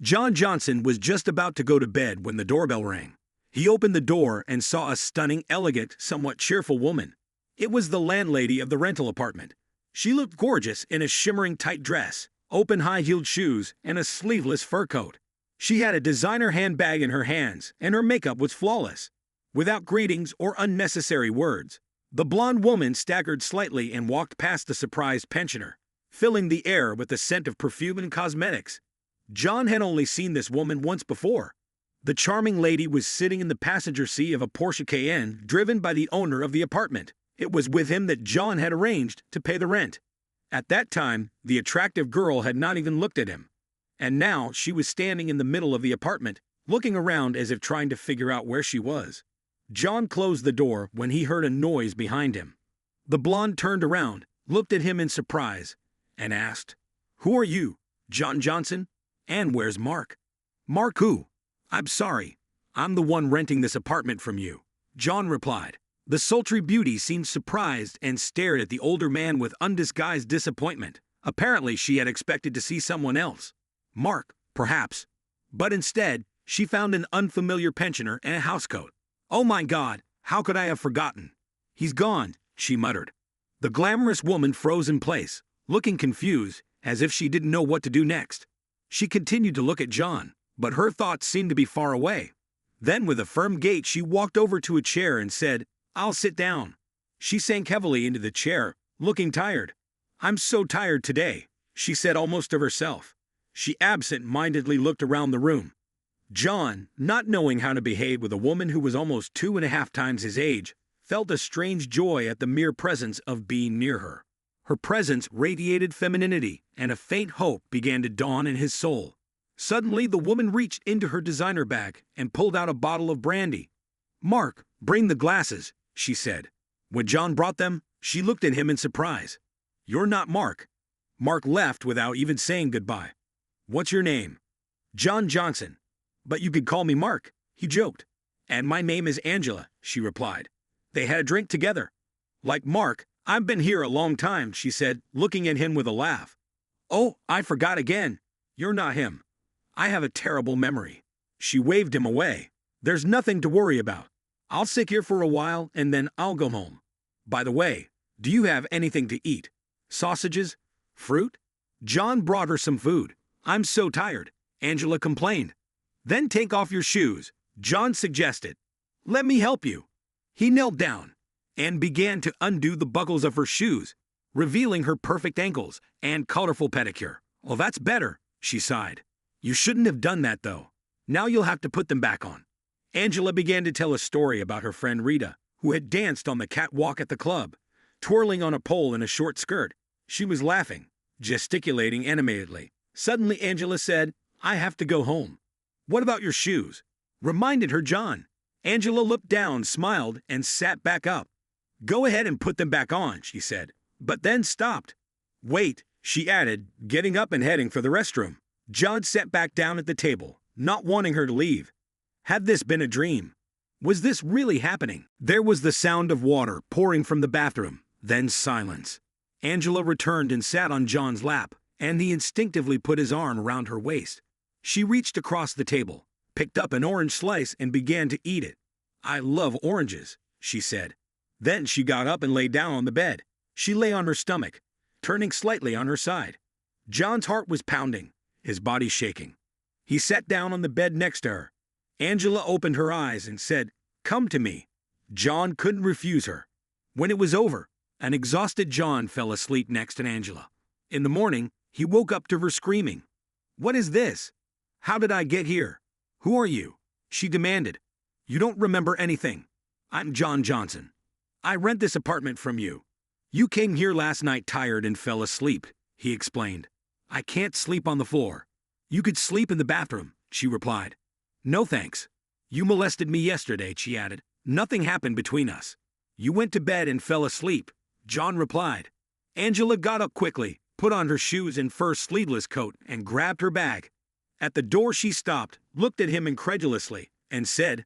John Johnson was just about to go to bed when the doorbell rang. He opened the door and saw a stunning, elegant, somewhat cheerful woman. It was the landlady of the rental apartment. She looked gorgeous in a shimmering tight dress, open high-heeled shoes, and a sleeveless fur coat. She had a designer handbag in her hands, and her makeup was flawless. Without greetings or unnecessary words, the blonde woman staggered slightly and walked past the surprised pensioner, filling the air with the scent of perfume and cosmetics. John had only seen this woman once before. The charming lady was sitting in the passenger seat of a Porsche Cayenne driven by the owner of the apartment. It was with him that John had arranged to pay the rent. At that time, the attractive girl had not even looked at him. And now she was standing in the middle of the apartment, looking around as if trying to figure out where she was. John closed the door when he heard a noise behind him. The blonde turned around, looked at him in surprise, and asked, "Who are you, John Johnson? And where's Mark?" "Mark who? I'm sorry. I'm the one renting this apartment from you," John replied. The sultry beauty seemed surprised and stared at the older man with undisguised disappointment. Apparently, she had expected to see someone else. Mark, perhaps. But instead, she found an unfamiliar pensioner and a housecoat. "Oh my God, how could I have forgotten? He's gone," she muttered. The glamorous woman froze in place, looking confused, as if she didn't know what to do next. She continued to look at John, but her thoughts seemed to be far away. Then, with a firm gait, she walked over to a chair and said, "I'll sit down." She sank heavily into the chair, looking tired. "I'm so tired today," she said almost to herself. She absent-mindedly looked around the room. John, not knowing how to behave with a woman who was almost 2.5 times his age, felt a strange joy at the mere presence of being near her. Her presence radiated femininity, and a faint hope began to dawn in his soul. Suddenly, the woman reached into her designer bag and pulled out a bottle of brandy. "Mark, bring the glasses," she said. When John brought them, she looked at him in surprise. "You're not Mark." Mark left without even saying goodbye. "What's your name?" "John Johnson. But you could call me Mark," he joked. "And my name is Angela," she replied. They had a drink together. "Like Mark, I've been here a long time," she said, looking at him with a laugh. "Oh, I forgot again. You're not him. I have a terrible memory." She waved him away. "There's nothing to worry about. I'll sit here for a while and then I'll go home. By the way, do you have anything to eat? Sausages? Fruit?" John brought her some food. "I'm so tired," Angela complained. "Then take off your shoes," John suggested. "Let me help you." He knelt down and began to undo the buckles of her shoes, revealing her perfect ankles and colorful pedicure. "Oh, that's better," she sighed. "You shouldn't have done that, though. Now you'll have to put them back on." Angela began to tell a story about her friend Rita, who had danced on the catwalk at the club, twirling on a pole in a short skirt. She was laughing, gesticulating animatedly. Suddenly Angela said, "I have to go home." "What about your shoes?" reminded her John. Angela looked down, smiled, and sat back up. "Go ahead and put them back on," she said, but then stopped. "Wait," she added, getting up and heading for the restroom. John sat back down at the table, not wanting her to leave. Had this been a dream? Was this really happening? There was the sound of water pouring from the bathroom, then silence. Angela returned and sat on John's lap, and he instinctively put his arm around her waist. She reached across the table, picked up an orange slice, and began to eat it. "I love oranges," she said. Then she got up and lay down on the bed. She lay on her stomach, turning slightly on her side. John's heart was pounding, his body shaking. He sat down on the bed next to her. Angela opened her eyes and said, "Come to me." John couldn't refuse her. When it was over, an exhausted John fell asleep next to Angela. In the morning, he woke up to her screaming. "What is this? How did I get here? Who are you?" she demanded. "You don't remember anything. I'm John Johnson. I rent this apartment from you. You came here last night tired and fell asleep," he explained. "I can't sleep on the floor." "You could sleep in the bathroom," she replied. "No thanks. You molested me yesterday," she added. "Nothing happened between us." "You went to bed and fell asleep," John replied. Angela got up quickly, put on her shoes and fur sleeveless coat, and grabbed her bag. At the door she stopped, looked at him incredulously, and said,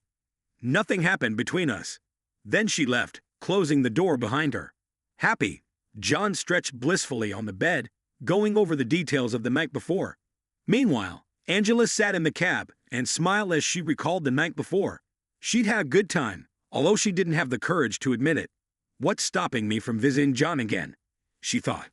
"Nothing happened between us." Then she left, closing the door behind her. Happy, John stretched blissfully on the bed, going over the details of the night before. Meanwhile, Angela sat in the cab and smiled as she recalled the night before. She'd had a good time, although she didn't have the courage to admit it. What's stopping me from visiting John again? She thought.